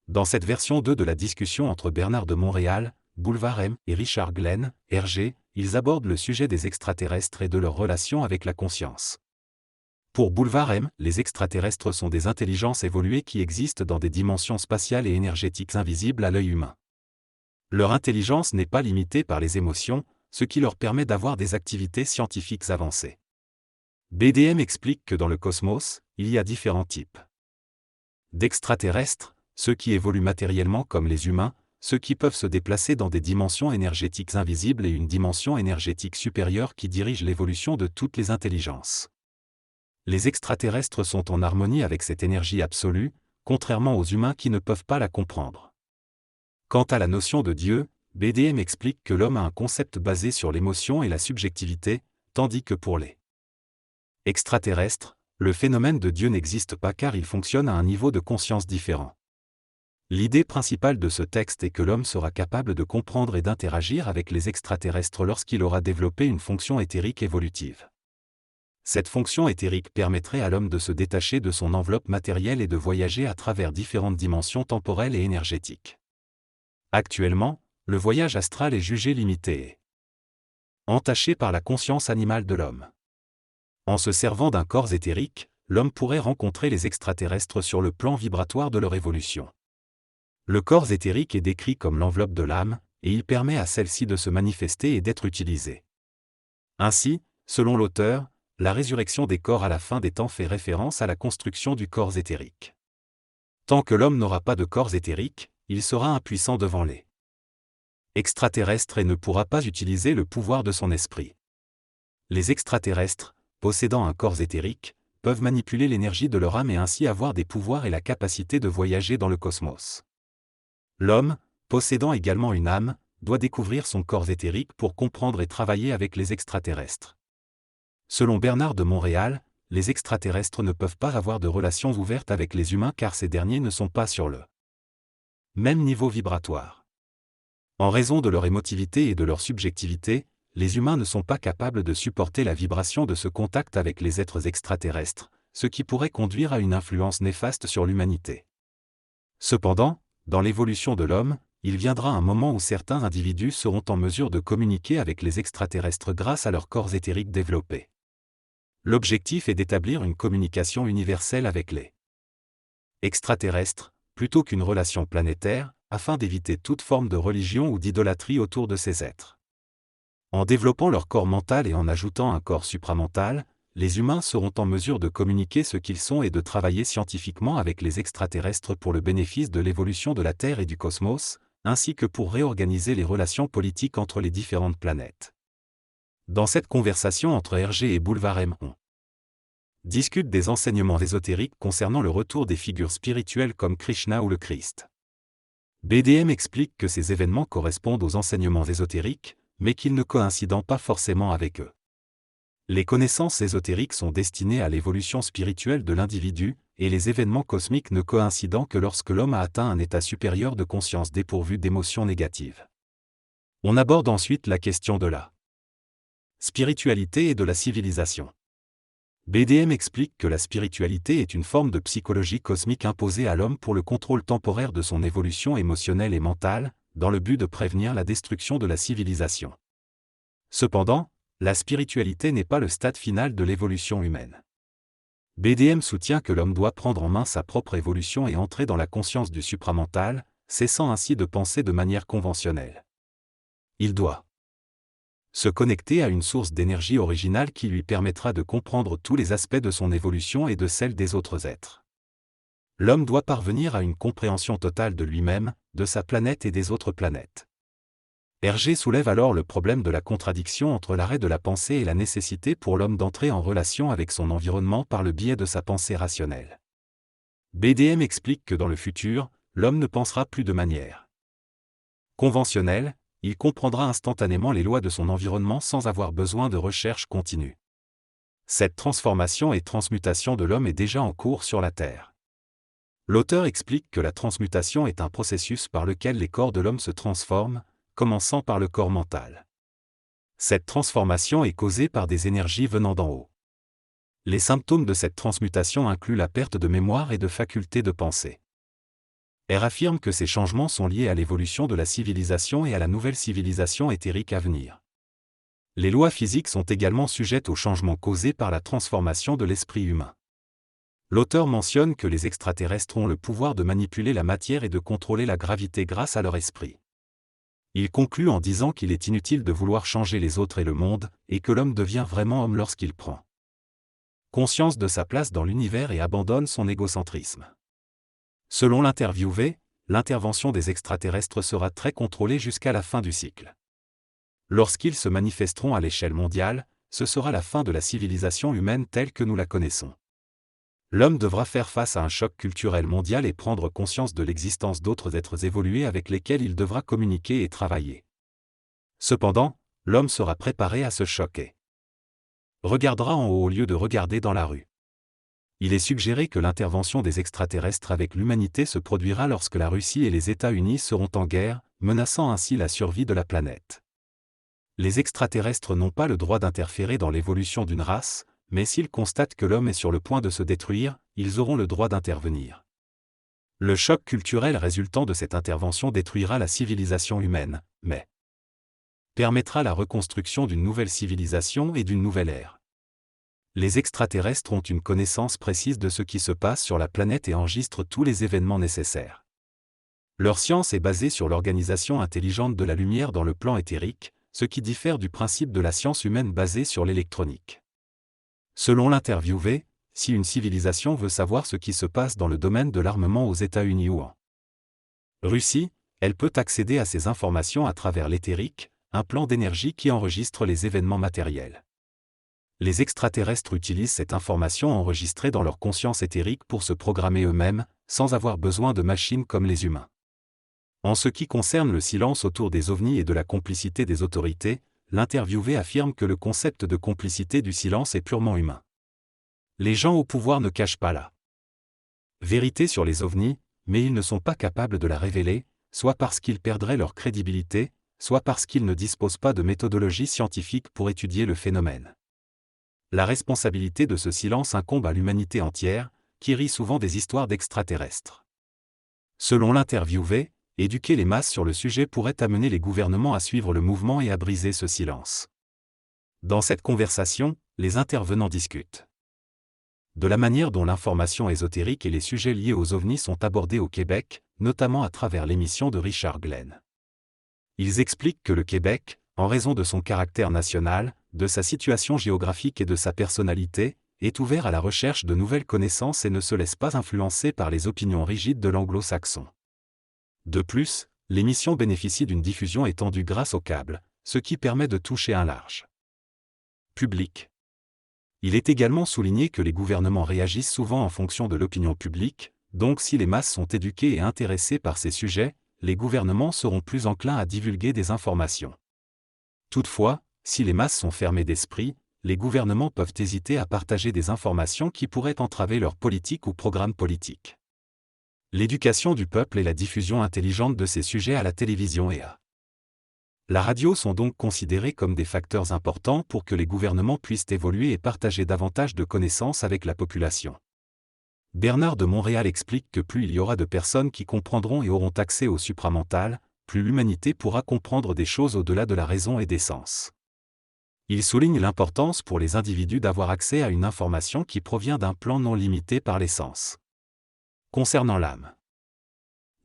Dans cette version 2 de la discussion entre Bernard de Montréal, Boulevard M et Richard Glenn, Hergé, ils abordent le sujet des extraterrestres et de leur relation avec la conscience. Pour Boulevard M, les extraterrestres sont des intelligences évoluées qui existent dans des dimensions spatiales et énergétiques invisibles à l'œil humain. Leur intelligence n'est pas limitée par les émotions, ce qui leur permet d'avoir des activités scientifiques avancées. BDM explique que dans le cosmos, il y a différents types d'extraterrestres, ceux qui évoluent matériellement comme les humains, ceux qui peuvent se déplacer dans des dimensions énergétiques invisibles et une dimension énergétique supérieure qui dirige l'évolution de toutes les intelligences. Les extraterrestres sont en harmonie avec cette énergie absolue, contrairement aux humains qui ne peuvent pas la comprendre. Quant à la notion de Dieu, BDM explique que l'homme a un concept basé sur l'émotion et la subjectivité, tandis que pour les extraterrestres, le phénomène de Dieu n'existe pas car il fonctionne à un niveau de conscience différent. L'idée principale de ce texte est que l'homme sera capable de comprendre et d'interagir avec les extraterrestres lorsqu'il aura développé une fonction éthérique évolutive. Cette fonction éthérique permettrait à l'homme de se détacher de son enveloppe matérielle et de voyager à travers différentes dimensions temporelles et énergétiques. Actuellement, le voyage astral est jugé limité et entaché par la conscience animale de l'homme. En se servant d'un corps éthérique, l'homme pourrait rencontrer les extraterrestres sur le plan vibratoire de leur évolution. Le corps éthérique est décrit comme l'enveloppe de l'âme, et il permet à celle-ci de se manifester et d'être utilisée. Ainsi, selon l'auteur, la résurrection des corps à la fin des temps fait référence à la construction du corps éthérique. Tant que l'homme n'aura pas de corps éthérique, il sera impuissant devant les extraterrestres et ne pourra pas utiliser le pouvoir de son esprit. Les extraterrestres, possédant un corps éthérique, peuvent manipuler l'énergie de leur âme et ainsi avoir des pouvoirs et la capacité de voyager dans le cosmos. L'homme, possédant également une âme, doit découvrir son corps éthérique pour comprendre et travailler avec les extraterrestres. Selon Bernard de Montréal, les extraterrestres ne peuvent pas avoir de relations ouvertes avec les humains car ces derniers ne sont pas sur le même niveau vibratoire. En raison de leur émotivité et de leur subjectivité, les humains ne sont pas capables de supporter la vibration de ce contact avec les êtres extraterrestres, ce qui pourrait conduire à une influence néfaste sur l'humanité. Cependant, dans l'évolution de l'homme, il viendra un moment où certains individus seront en mesure de communiquer avec les extraterrestres grâce à leurs corps éthériques développés. L'objectif est d'établir une communication universelle avec les extraterrestres, plutôt qu'une relation planétaire, afin d'éviter toute forme de religion ou d'idolâtrie autour de ces êtres. En développant leur corps mental et en ajoutant un corps supramental, les humains seront en mesure de communiquer ce qu'ils sont et de travailler scientifiquement avec les extraterrestres pour le bénéfice de l'évolution de la Terre et du cosmos, ainsi que pour réorganiser les relations politiques entre les différentes planètes. Dans cette conversation entre Hergé et Boulevard M, on discute des enseignements ésotériques concernant le retour des figures spirituelles comme Krishna ou le Christ. BDM explique que ces événements correspondent aux enseignements ésotériques, mais qu'ils ne coïncident pas forcément avec eux. Les connaissances ésotériques sont destinées à l'évolution spirituelle de l'individu, et les événements cosmiques ne coïncident que lorsque l'homme a atteint un état supérieur de conscience dépourvu d'émotions négatives. On aborde ensuite la question de la spiritualité et de la civilisation. BDM explique que la spiritualité est une forme de psychologie cosmique imposée à l'homme pour le contrôle temporaire de son évolution émotionnelle et mentale, dans le but de prévenir la destruction de la civilisation. Cependant, la spiritualité n'est pas le stade final de l'évolution humaine. BDM soutient que l'homme doit prendre en main sa propre évolution et entrer dans la conscience du supramental, cessant ainsi de penser de manière conventionnelle. Il doit se connecter à une source d'énergie originale qui lui permettra de comprendre tous les aspects de son évolution et de celle des autres êtres. L'homme doit parvenir à une compréhension totale de lui-même, de sa planète et des autres planètes. Hergé soulève alors le problème de la contradiction entre l'arrêt de la pensée et la nécessité pour l'homme d'entrer en relation avec son environnement par le biais de sa pensée rationnelle. BDM explique que dans le futur, l'homme ne pensera plus de manière conventionnelle, il comprendra instantanément les lois de son environnement sans avoir besoin de recherche continue. Cette transformation et transmutation de l'homme est déjà en cours sur la Terre. L'auteur explique que la transmutation est un processus par lequel les corps de l'homme se transforment, commençant par le corps mental. Cette transformation est causée par des énergies venant d'en haut. Les symptômes de cette transmutation incluent la perte de mémoire et de faculté de penser. R affirme que ces changements sont liés à l'évolution de la civilisation et à la nouvelle civilisation éthérique à venir. Les lois physiques sont également sujettes aux changements causés par la transformation de l'esprit humain. L'auteur mentionne que les extraterrestres ont le pouvoir de manipuler la matière et de contrôler la gravité grâce à leur esprit. Il conclut en disant qu'il est inutile de vouloir changer les autres et le monde, et que l'homme devient vraiment homme lorsqu'il prend conscience de sa place dans l'univers et abandonne son égocentrisme. Selon l'interviewé, l'intervention des extraterrestres sera très contrôlée jusqu'à la fin du cycle. Lorsqu'ils se manifesteront à l'échelle mondiale, ce sera la fin de la civilisation humaine telle que nous la connaissons. L'homme devra faire face à un choc culturel mondial et prendre conscience de l'existence d'autres êtres évolués avec lesquels il devra communiquer et travailler. Cependant, l'homme sera préparé à ce choc et regardera en haut au lieu de regarder dans la rue. Il est suggéré que l'intervention des extraterrestres avec l'humanité se produira lorsque la Russie et les États-Unis seront en guerre, menaçant ainsi la survie de la planète. Les extraterrestres n'ont pas le droit d'interférer dans l'évolution d'une race, mais s'ils constatent que l'homme est sur le point de se détruire, ils auront le droit d'intervenir. Le choc culturel résultant de cette intervention détruira la civilisation humaine, mais permettra la reconstruction d'une nouvelle civilisation et d'une nouvelle ère. Les extraterrestres ont une connaissance précise de ce qui se passe sur la planète et enregistrent tous les événements nécessaires. Leur science est basée sur l'organisation intelligente de la lumière dans le plan éthérique, ce qui diffère du principe de la science humaine basée sur l'électronique. Selon l'interviewé, si une civilisation veut savoir ce qui se passe dans le domaine de l'armement aux États-Unis ou en Russie, elle peut accéder à ces informations à travers l'éthérique, un plan d'énergie qui enregistre les événements matériels. Les extraterrestres utilisent cette information enregistrée dans leur conscience éthérique pour se programmer eux-mêmes, sans avoir besoin de machines comme les humains. En ce qui concerne le silence autour des ovnis et de la complicité des autorités, l'interviewé affirme que le concept de complicité du silence est purement humain. Les gens au pouvoir ne cachent pas la vérité sur les ovnis, mais ils ne sont pas capables de la révéler, soit parce qu'ils perdraient leur crédibilité, soit parce qu'ils ne disposent pas de méthodologie scientifique pour étudier le phénomène. La responsabilité de ce silence incombe à l'humanité entière, qui rit souvent des histoires d'extraterrestres. Selon l'interviewé, éduquer les masses sur le sujet pourrait amener les gouvernements à suivre le mouvement et à briser ce silence. Dans cette conversation, les intervenants discutent de la manière dont l'information ésotérique et les sujets liés aux ovnis sont abordés au Québec, notamment à travers l'émission de Richard Glenn. Ils expliquent que le Québec, en raison de son caractère national, de sa situation géographique et de sa personnalité, est ouvert à la recherche de nouvelles connaissances et ne se laisse pas influencer par les opinions rigides de l'anglo-saxon. De plus, l'émission bénéficie d'une diffusion étendue grâce au câble, ce qui permet de toucher un large public. Il est également souligné que les gouvernements réagissent souvent en fonction de l'opinion publique, donc si les masses sont éduquées et intéressées par ces sujets, les gouvernements seront plus enclins à divulguer des informations. Toutefois, si les masses sont fermées d'esprit, les gouvernements peuvent hésiter à partager des informations qui pourraient entraver leur politique ou programme politique. L'éducation du peuple et la diffusion intelligente de ces sujets à la télévision et à la radio sont donc considérés comme des facteurs importants pour que les gouvernements puissent évoluer et partager davantage de connaissances avec la population. Bernard de Montréal explique que plus il y aura de personnes qui comprendront et auront accès au supramental, plus l'humanité pourra comprendre des choses au-delà de la raison et des sens. Il souligne l'importance pour les individus d'avoir accès à une information qui provient d'un plan non limité par les sens. Concernant l'âme,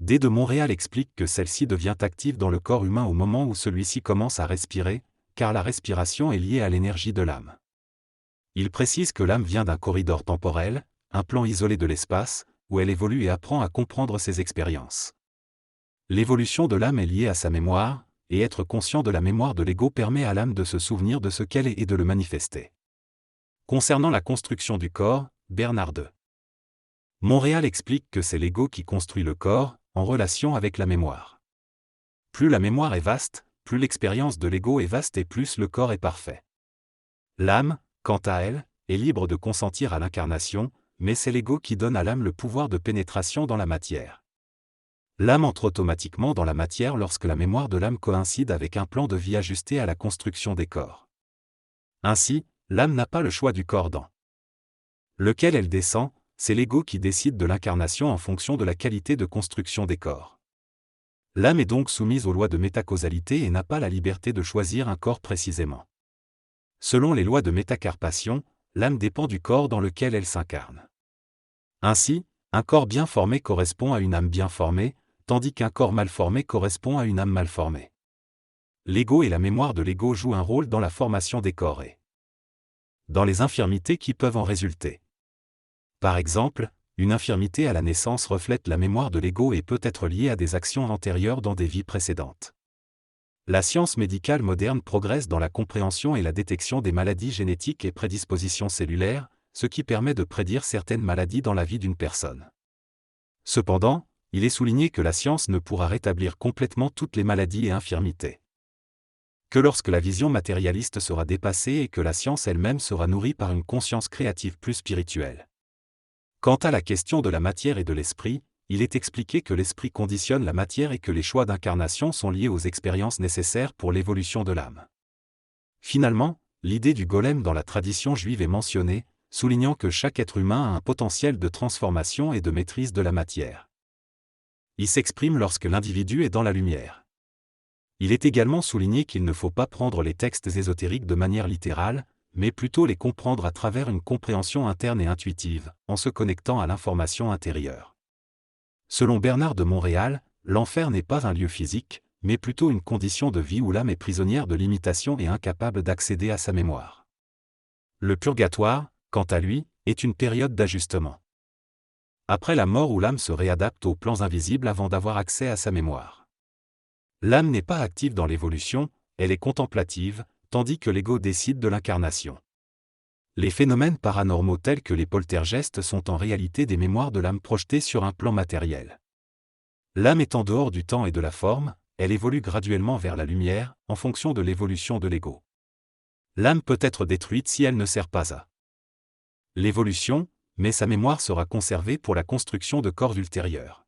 D. de Montréal explique que celle-ci devient active dans le corps humain au moment où celui-ci commence à respirer, car la respiration est liée à l'énergie de l'âme. Il précise que l'âme vient d'un corridor temporel, un plan isolé de l'espace, où elle évolue et apprend à comprendre ses expériences. L'évolution de l'âme est liée à sa mémoire, et être conscient de la mémoire de l'ego permet à l'âme de se souvenir de ce qu'elle est et de le manifester. Concernant la construction du corps, Bernard de Montréal explique que c'est l'ego qui construit le corps, en relation avec la mémoire. Plus la mémoire est vaste, plus l'expérience de l'ego est vaste et plus le corps est parfait. L'âme, quant à elle, est libre de consentir à l'incarnation, mais c'est l'ego qui donne à l'âme le pouvoir de pénétration dans la matière. L'âme entre automatiquement dans la matière lorsque la mémoire de l'âme coïncide avec un plan de vie ajusté à la construction des corps. Ainsi, l'âme n'a pas le choix du corps dans lequel elle descend, c'est l'ego qui décide de l'incarnation en fonction de la qualité de construction des corps. L'âme est donc soumise aux lois de métacausalité et n'a pas la liberté de choisir un corps précisément. Selon les lois de métacarpation, l'âme dépend du corps dans lequel elle s'incarne. Ainsi, un corps bien formé correspond à une âme bien formée, tandis qu'un corps mal formé correspond à une âme mal formée. L'ego et la mémoire de l'ego jouent un rôle dans la formation des corps et dans les infirmités qui peuvent en résulter. Par exemple, une infirmité à la naissance reflète la mémoire de l'ego et peut être liée à des actions antérieures dans des vies précédentes. La science médicale moderne progresse dans la compréhension et la détection des maladies génétiques et prédispositions cellulaires, ce qui permet de prédire certaines maladies dans la vie d'une personne. Cependant, il est souligné que la science ne pourra rétablir complètement toutes les maladies et infirmités. Que lorsque la vision matérialiste sera dépassée et que la science elle-même sera nourrie par une conscience créative plus spirituelle. Quant à la question de la matière et de l'esprit, il est expliqué que l'esprit conditionne la matière et que les choix d'incarnation sont liés aux expériences nécessaires pour l'évolution de l'âme. Finalement, l'idée du golem dans la tradition juive est mentionnée, soulignant que chaque être humain a un potentiel de transformation et de maîtrise de la matière. Il s'exprime lorsque l'individu est dans la lumière. Il est également souligné qu'il ne faut pas prendre les textes ésotériques de manière littérale, mais plutôt les comprendre à travers une compréhension interne et intuitive, en se connectant à l'information intérieure. Selon Bernard de Montréal, l'enfer n'est pas un lieu physique, mais plutôt une condition de vie où l'âme est prisonnière de limitations et incapable d'accéder à sa mémoire. Le purgatoire, quant à lui, est une période d'ajustement. Après la mort où l'âme se réadapte aux plans invisibles avant d'avoir accès à sa mémoire. L'âme n'est pas active dans l'évolution, elle est contemplative, tandis que l'ego décide de l'incarnation. Les phénomènes paranormaux tels que les poltergestes sont en réalité des mémoires de l'âme projetées sur un plan matériel. L'âme est en dehors du temps et de la forme, elle évolue graduellement vers la lumière, en fonction de l'évolution de l'ego. L'âme peut être détruite si elle ne sert pas à l'évolution, mais sa mémoire sera conservée pour la construction de corps ultérieurs.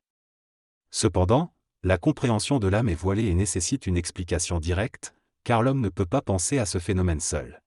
Cependant, la compréhension de l'âme est voilée et nécessite une explication directe, car l'homme ne peut pas penser à ce phénomène seul.